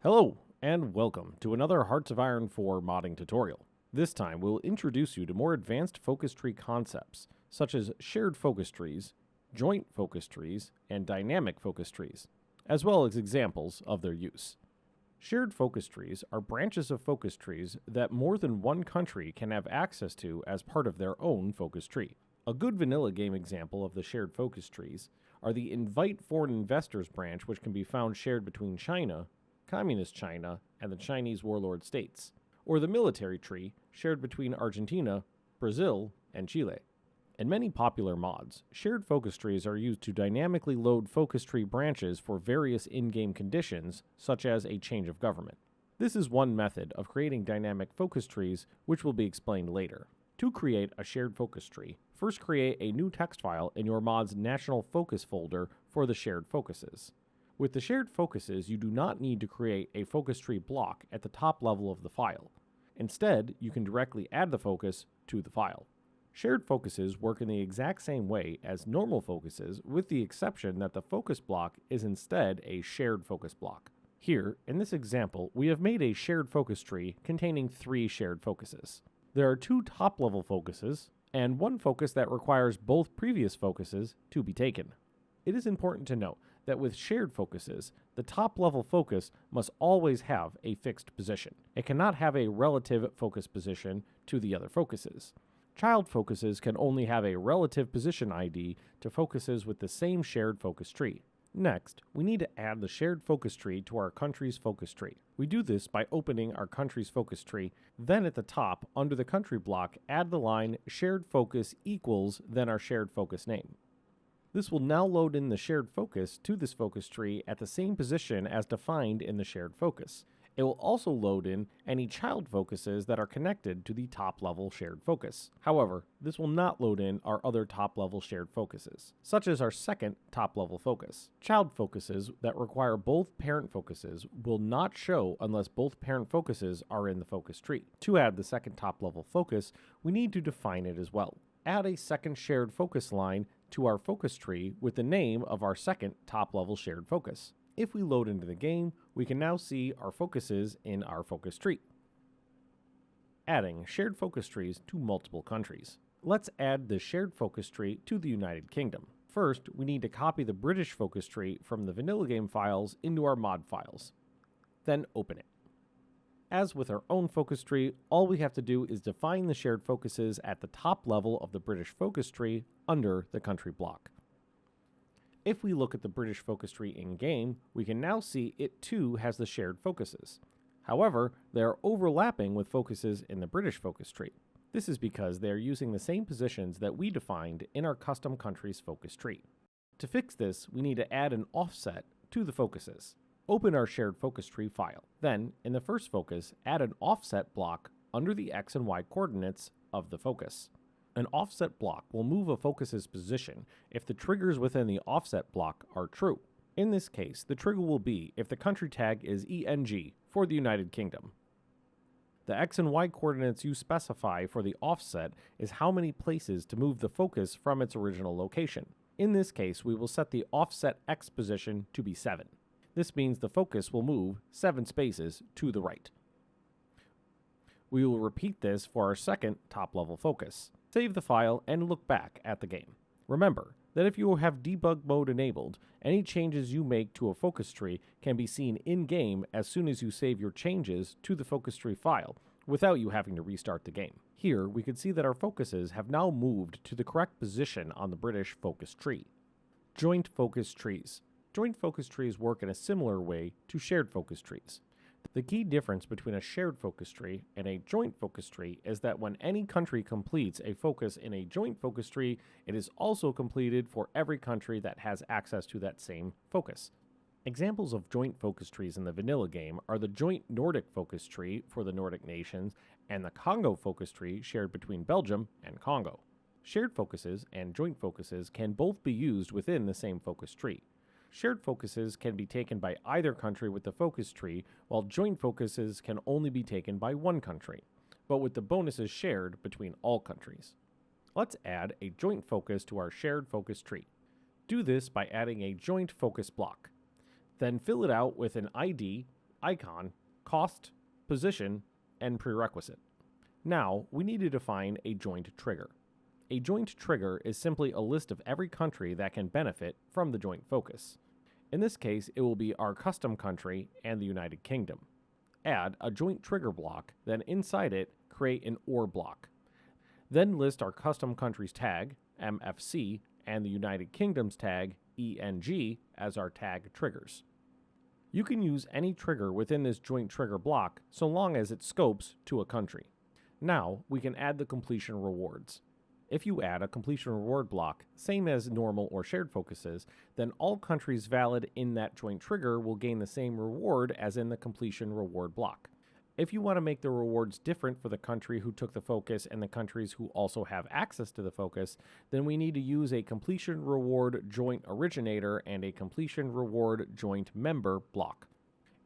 Hello, and welcome to another Hearts of Iron 4 modding tutorial. This time, we'll introduce you to more advanced focus tree concepts, such as shared focus trees, joint focus trees, and dynamic focus trees, as well as examples of their use. Shared focus trees are branches of focus trees that more than one country can have access to as part of their own focus tree. A good vanilla game example of the shared focus trees are the Invite Foreign Investors branch, which can be found shared between China, Communist China, and the Chinese warlord states, or the military tree shared between Argentina, Brazil, and Chile. In many popular mods, shared focus trees are used to dynamically load focus tree branches for various in-game conditions, such as a change of government. This is one method of creating dynamic focus trees, which will be explained later. To create a shared focus tree, first create a new text file in your mod's National Focus folder for the shared focuses. With the shared focuses, you do not need to create a focus tree block at the top level of the file. Instead, you can directly add the focus to the file. Shared focuses work in the exact same way as normal focuses, with the exception that the focus block is instead a shared focus block. Here, in this example, we have made a shared focus tree containing 3 shared focuses. There are 2 top-level focuses, and 1 focus that requires both previous focuses to be taken. It is important to note that with shared focuses, the top-level focus must always have a fixed position. It cannot have a relative focus position to the other focuses. Child focuses can only have a relative position ID to focuses with the same shared focus tree. Next, we need to add the shared focus tree to our country's focus tree. We do this by opening our country's focus tree, then at the top, under the country block, add the line shared focus equals, then our shared focus name. This will now load in the shared focus to this focus tree at the same position as defined in the shared focus. It will also load in any child focuses that are connected to the top-level shared focus. However, this will not load in our other top-level shared focuses, such as our second top-level focus. Child focuses that require both parent focuses will not show unless both parent focuses are in the focus tree. To add the second top-level focus, we need to define it as well. Add a second shared focus line to our focus tree with the name of our second top-level shared focus. If we load into the game, we can now see our focuses in our focus tree. Adding shared focus trees to multiple countries. Let's add the shared focus tree to the United Kingdom. First, we need to copy the British focus tree from the vanilla game files into our mod files. Then open it. As with our own focus tree, all we have to do is define the shared focuses at the top level of the British focus tree under the country block. If we look at the British focus tree in-game, we can now see it too has the shared focuses. However, they are overlapping with focuses in the British focus tree. This is because they are using the same positions that we defined in our custom country's focus tree. To fix this, we need to add an offset to the focuses. Open our shared focus tree file. Then, in the first focus, add an offset block under the X and Y coordinates of the focus. An offset block will move a focus's position if the triggers within the offset block are true. In this case, the trigger will be if the country tag is ENG for the United Kingdom. The X and Y coordinates you specify for the offset is how many places to move the focus from its original location. In this case, we will set the offset X position to be 7. This means the focus will move 7 spaces to the right. We will repeat this for our second top-level focus. Save the file and look back at the game. Remember that if you have debug mode enabled, any changes you make to a focus tree can be seen in-game as soon as you save your changes to the focus tree file, without you having to restart the game. Here, we can see that our focuses have now moved to the correct position on the British focus tree. Joint focus trees. Joint focus trees work in a similar way to shared focus trees. The key difference between a shared focus tree and a joint focus tree is that when any country completes a focus in a joint focus tree, it is also completed for every country that has access to that same focus. Examples of joint focus trees in the vanilla game are the joint Nordic focus tree for the Nordic nations and the Congo focus tree shared between Belgium and Congo. Shared focuses and joint focuses can both be used within the same focus tree. Shared focuses can be taken by either country with the focus tree, while joint focuses can only be taken by one country, but with the bonuses shared between all countries. Let's add a joint focus to our shared focus tree. Do this by adding a joint focus block. Then fill it out with an ID, icon, cost, position, and prerequisite. Now, we need to define a joint trigger. A joint trigger is simply a list of every country that can benefit from the joint focus. In this case, it will be our custom country and the United Kingdom. Add a joint trigger block, then inside it, create an OR block. Then list our custom country's tag, MFC, and the United Kingdom's tag, ENG, as our tag triggers. You can use any trigger within this joint trigger block so long as it scopes to a country. Now, we can add the completion rewards. If you add a completion reward block, same as normal or shared focuses, then all countries valid in that joint trigger will gain the same reward as in the completion reward block. If you want to make the rewards different for the country who took the focus and the countries who also have access to the focus, then we need to use a completion reward joint originator and a completion reward joint member block.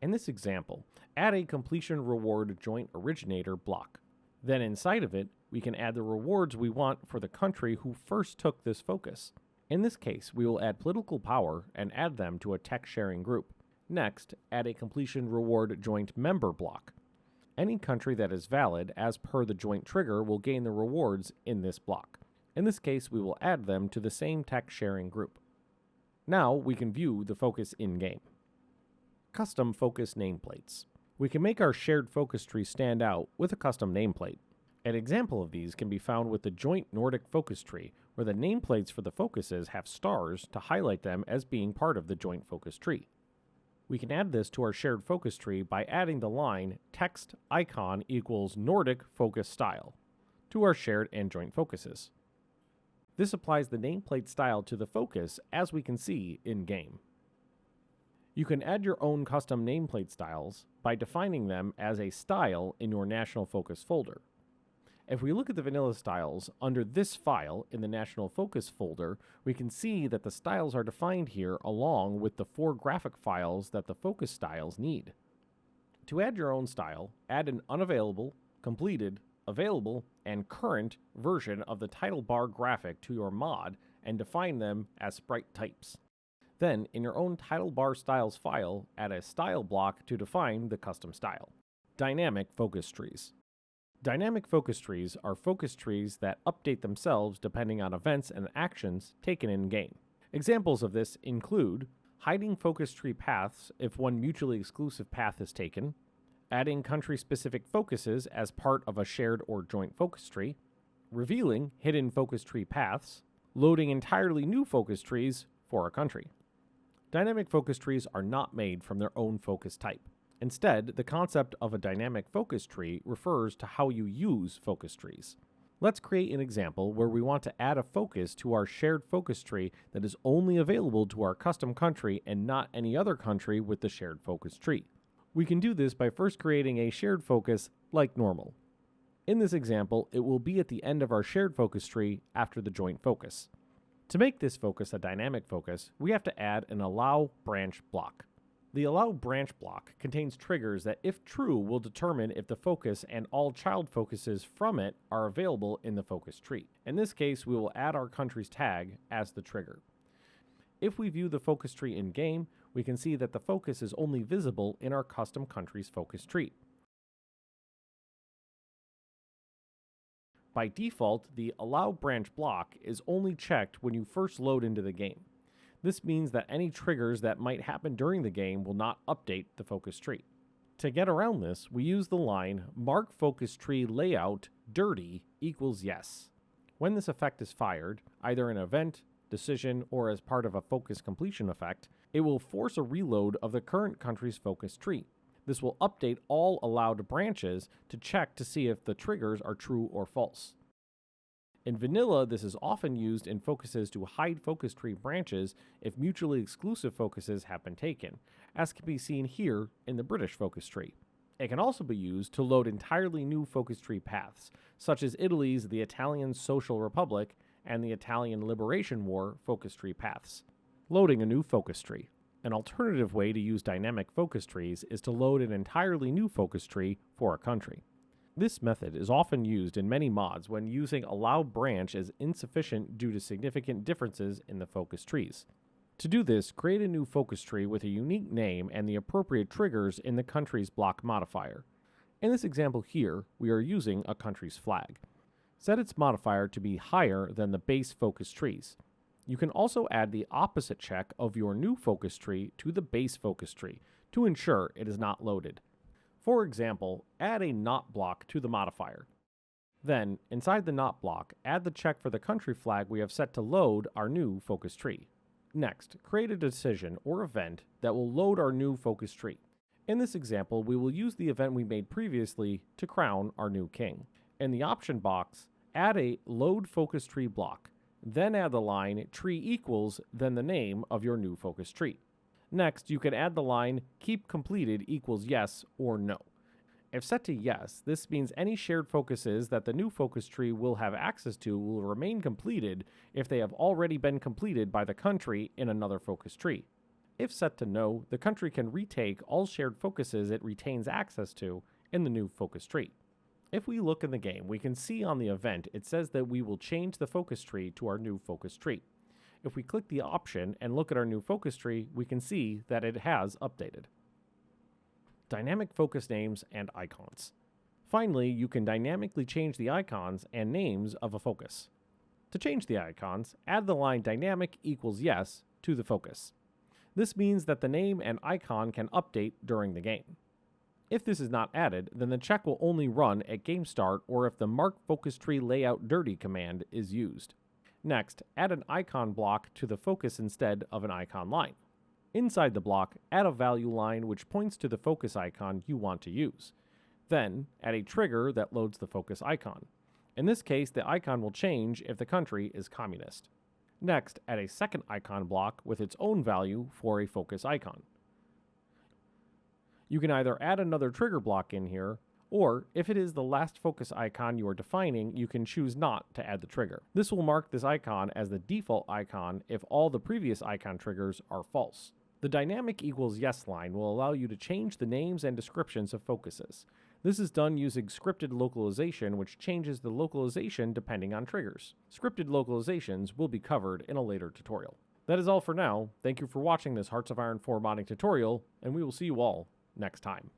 In this example, add a completion reward joint originator block. Then inside of it, we can add the rewards we want for the country who first took this focus. In this case, we will add political power and add them to a tech sharing group. Next, add a completion reward joint member block. Any country that is valid as per the joint trigger will gain the rewards in this block. In this case, we will add them to the same tech sharing group. Now we can view the focus in-game. Custom focus nameplates. We can make our shared focus tree stand out with a custom nameplate. An example of these can be found with the joint Nordic focus tree, where the nameplates for the focuses have stars to highlight them as being part of the joint focus tree. We can add this to our shared focus tree by adding the line text icon equals Nordic focus style to our shared and joint focuses. This applies the nameplate style to the focus as we can see in-game. You can add your own custom nameplate styles by defining them as a style in your National Focus folder. If we look at the vanilla styles under this file in the National Focus folder, we can see that the styles are defined here along with the 4 graphic files that the focus styles need. To add your own style, add an unavailable, completed, available, and current version of the title bar graphic to your mod and define them as sprite types. Then, in your own title bar styles file, add a style block to define the custom style. Dynamic focus trees. Dynamic focus trees are focus trees that update themselves depending on events and actions taken in-game. Examples of this include hiding focus tree paths if one mutually exclusive path is taken, adding country-specific focuses as part of a shared or joint focus tree, revealing hidden focus tree paths, loading entirely new focus trees for a country. Dynamic focus trees are not made from their own focus type. Instead, the concept of a dynamic focus tree refers to how you use focus trees. Let's create an example where we want to add a focus to our shared focus tree that is only available to our custom country and not any other country with the shared focus tree. We can do this by first creating a shared focus like normal. In this example, it will be at the end of our shared focus tree after the joint focus. To make this focus a dynamic focus, we have to add an allow branch block. The allow branch block contains triggers that, if true, will determine if the focus and all child focuses from it are available in the focus tree. In this case, we will add our country's tag as the trigger. If we view the focus tree in-game, we can see that the focus is only visible in our custom country's focus tree. By default, the allow branch block is only checked when you first load into the game. This means that any triggers that might happen during the game will not update the focus tree. To get around this, we use the line mark focus tree layout dirty equals yes. When this effect is fired, either an event, decision, or as part of a focus completion effect, it will force a reload of the current country's focus tree. This will update all allowed branches to check to see if the triggers are true or false. In vanilla, this is often used in focuses to hide focus tree branches if mutually exclusive focuses have been taken, as can be seen here in the British focus tree. It can also be used to load entirely new focus tree paths, such as Italy's the Italian Social Republic and the Italian Liberation War focus tree paths. Loading a new focus tree. An alternative way to use dynamic focus trees is to load an entirely new focus tree for a country. This method is often used in many mods when using allow branch is insufficient due to significant differences in the focus trees. To do this, create a new focus tree with a unique name and the appropriate triggers in the country's block modifier. In this example here, we are using a country's flag. Set its modifier to be higher than the base focus trees. You can also add the opposite check of your new focus tree to the base focus tree to ensure it is not loaded. For example, add a not block to the modifier. Then, inside the not block, add the check for the country flag we have set to load our new focus tree. Next, create a decision or event that will load our new focus tree. In this example, we will use the event we made previously to crown our new king. In the option box, add a load focus tree block. Then add the line tree equals then the name of your new focus tree. Next, you can add the line keep completed equals yes or no. If set to yes, this means any shared focuses that the new focus tree will have access to will remain completed if they have already been completed by the country in another focus tree. If set to no, the country can retake all shared focuses it retains access to in the new focus tree. If we look in the game, we can see on the event it says that we will change the focus tree to our new focus tree. If we click the option and look at our new focus tree, we can see that it has updated. Dynamic focus names and icons. Finally, you can dynamically change the icons and names of a focus. To change the icons, add the line dynamic equals yes to the focus. This means that the name and icon can update during the game. If this is not added, then the check will only run at game start or if the mark focus tree layout dirty command is used. Next, add an icon block to the focus instead of an icon line. Inside the block, add a value line which points to the focus icon you want to use. Then, add a trigger that loads the focus icon. In this case, the icon will change if the country is communist. Next, add a second icon block with its own value for a focus icon. You can either add another trigger block in here, or if it is the last focus icon you are defining, you can choose not to add the trigger. This will mark this icon as the default icon if all the previous icon triggers are false. The dynamic equals yes line will allow you to change the names and descriptions of focuses. This is done using scripted localization, which changes the localization depending on triggers. Scripted localizations will be covered in a later tutorial. That is all for now. Thank you for watching this Hearts of Iron 4 modding tutorial, and we will see you all next time.